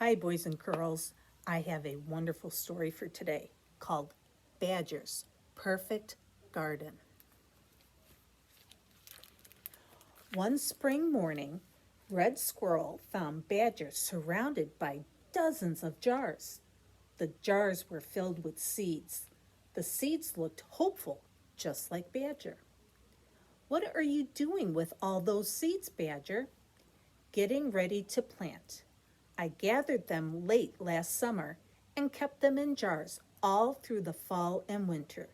Hi, boys and girls. I have a wonderful story for today called Badger's Perfect Garden. One spring morning, Red Squirrel found Badger surrounded by dozens of jars. The jars were filled with seeds. The seeds looked hopeful, just like Badger. What are you doing with all those seeds, Badger? Getting ready to plant. I gathered them late last summer and kept them in jars all through the fall and winter.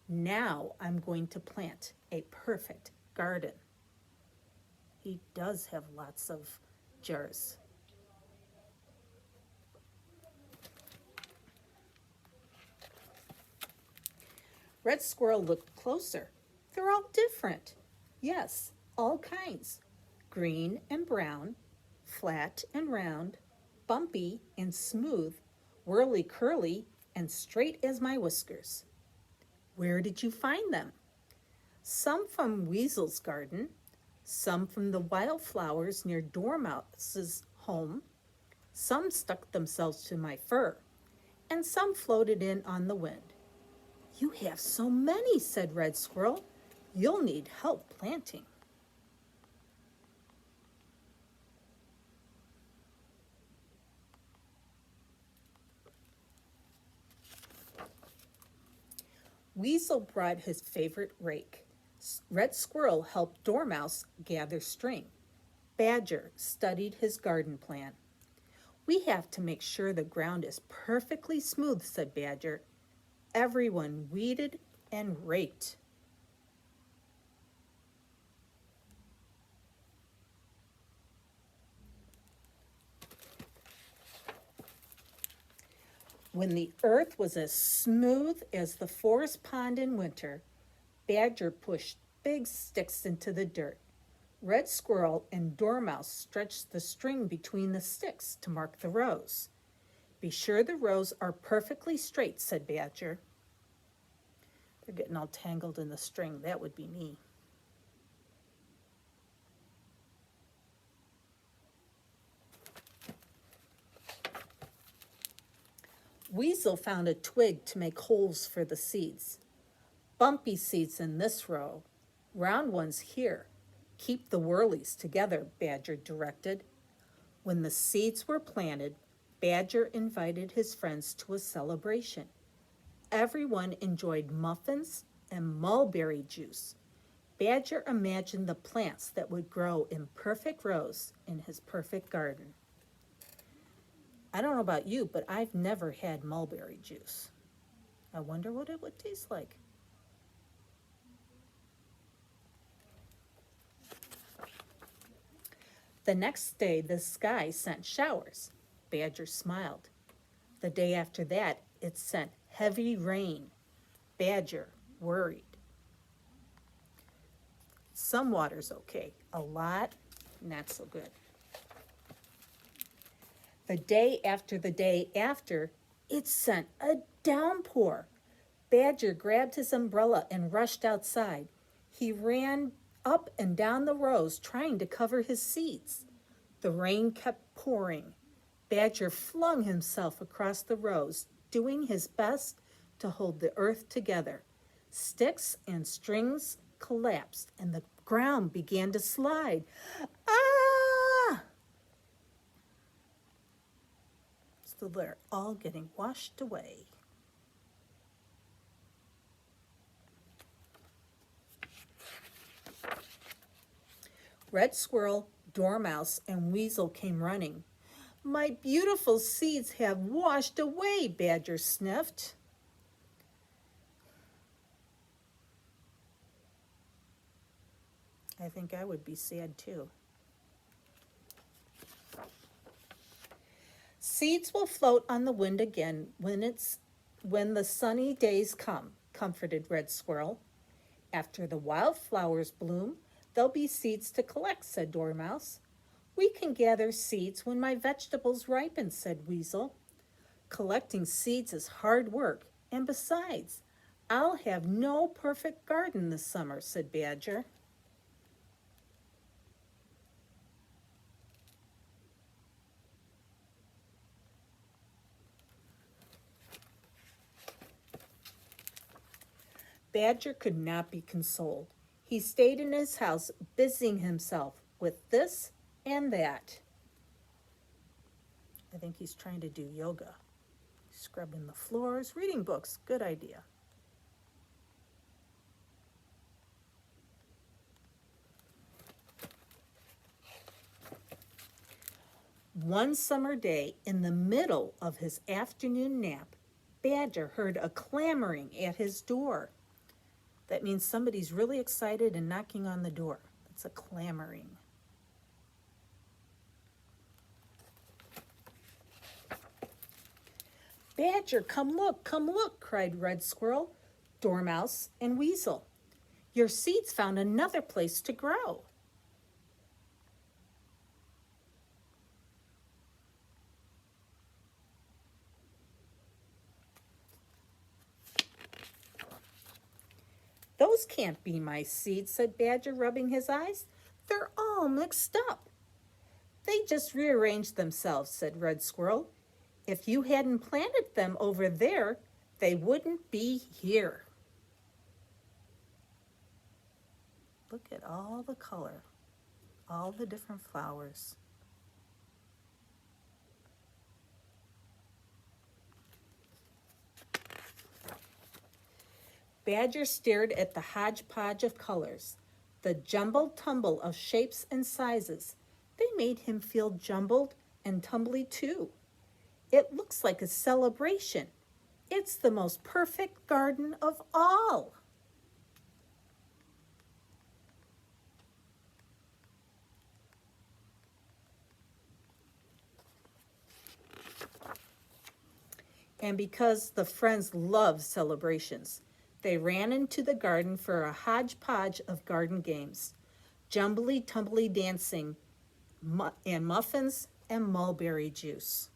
Now I'm going to plant a perfect garden. He does have lots of jars. Red Squirrel looked closer. They're all different. Yes, all kinds. Green and brown, flat and round, bumpy and smooth, whirly curly, and straight as my whiskers. Where did you find them? Some from Weasel's garden, some from the wildflowers near Dormouse's home, some stuck themselves to my fur, and some floated in on the wind. You have so many, said Red Squirrel. You'll need help planting. Weasel brought his favorite rake. Red Squirrel helped Dormouse gather string. Badger studied his garden plan. We have to make sure the ground is perfectly smooth, said Badger. Everyone weeded and raked. When the earth was as smooth as the forest pond in winter, Badger pushed big sticks into the dirt. Red Squirrel and Dormouse stretched the string between the sticks to mark the rows. Be sure the rows are perfectly straight, said Badger. They're getting all tangled in the string. That would be me. Weasel found a twig to make holes for the seeds. Bumpy seeds in this row, round ones here. Keep the whirlies together, Badger directed. When the seeds were planted, Badger invited his friends to a celebration. Everyone enjoyed muffins and mulberry juice. Badger imagined the plants that would grow in perfect rows in his perfect garden. I don't know about you, but I've never had mulberry juice. I wonder what it would taste like. The next day, the sky sent showers. Badger smiled. The day after that, it sent heavy rain. Badger worried. Some water's okay. A lot, not so good. The day after, it sent a downpour. Badger grabbed his umbrella and rushed outside. He ran up and down the rows trying to cover his seeds. The rain kept pouring. Badger flung himself across the rows, doing his best to hold the earth together. Sticks and strings collapsed and the ground began to slide. Ah! So they're all getting washed away. Red Squirrel, Dormouse, and Weasel came running. My beautiful seeds have washed away, Badger sniffed. I think I would be sad too. Seeds will float on the wind again when the sunny days come, comforted Red Squirrel. After the wildflowers bloom, there'll be seeds to collect, said Dormouse. We can gather seeds when my vegetables ripen, said Weasel. Collecting seeds is hard work, and besides, I'll have no perfect garden this summer, said Badger. Badger could not be consoled. He stayed in his house, busying himself with this and that. I think he's trying to do yoga. Scrubbing the floors, reading books, good idea. One summer day, in the middle of his afternoon nap, Badger heard a clamoring at his door. That means somebody's really excited and knocking on the door. That's a clamoring. Badger, come look, cried Red Squirrel, Dormouse, and Weasel. Your seeds found another place to grow. Those can't be my seeds, said Badger, rubbing his eyes. They're all mixed up. They just rearranged themselves, said Red Squirrel. If you hadn't planted them over there, they wouldn't be here. Look at all the color, all the different flowers. Badger stared at the hodgepodge of colors, the jumbled tumble of shapes and sizes. They made him feel jumbled and tumbly too. It looks like a celebration. It's the most perfect garden of all. And because the friends love celebrations, they ran into the garden for a hodgepodge of garden games, jumbly-tumbly dancing, and muffins and mulberry juice.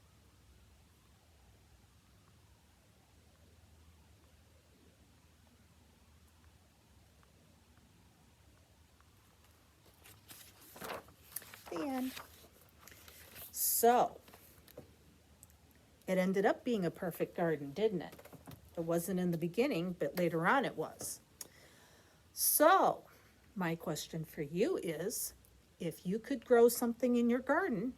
The end. So, it ended up being a perfect garden, didn't it? It wasn't in the beginning, but later on it was. So, my question for you is, if you could grow something in your garden,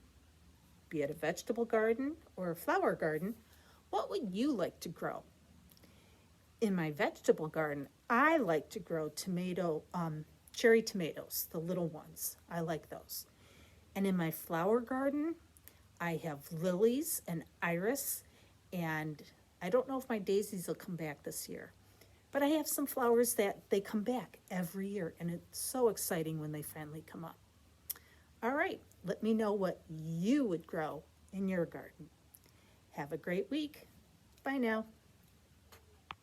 be it a vegetable garden or a flower garden, what would you like to grow? In my vegetable garden, I like to grow cherry tomatoes, the little ones. I like those. And in my flower garden, I have lilies and iris, and I don't know if my daisies will come back this year, but I have some flowers that they come back every year, and it's so exciting when they finally come up. All right, let me know what you would grow in your garden. Have a great week. Bye now.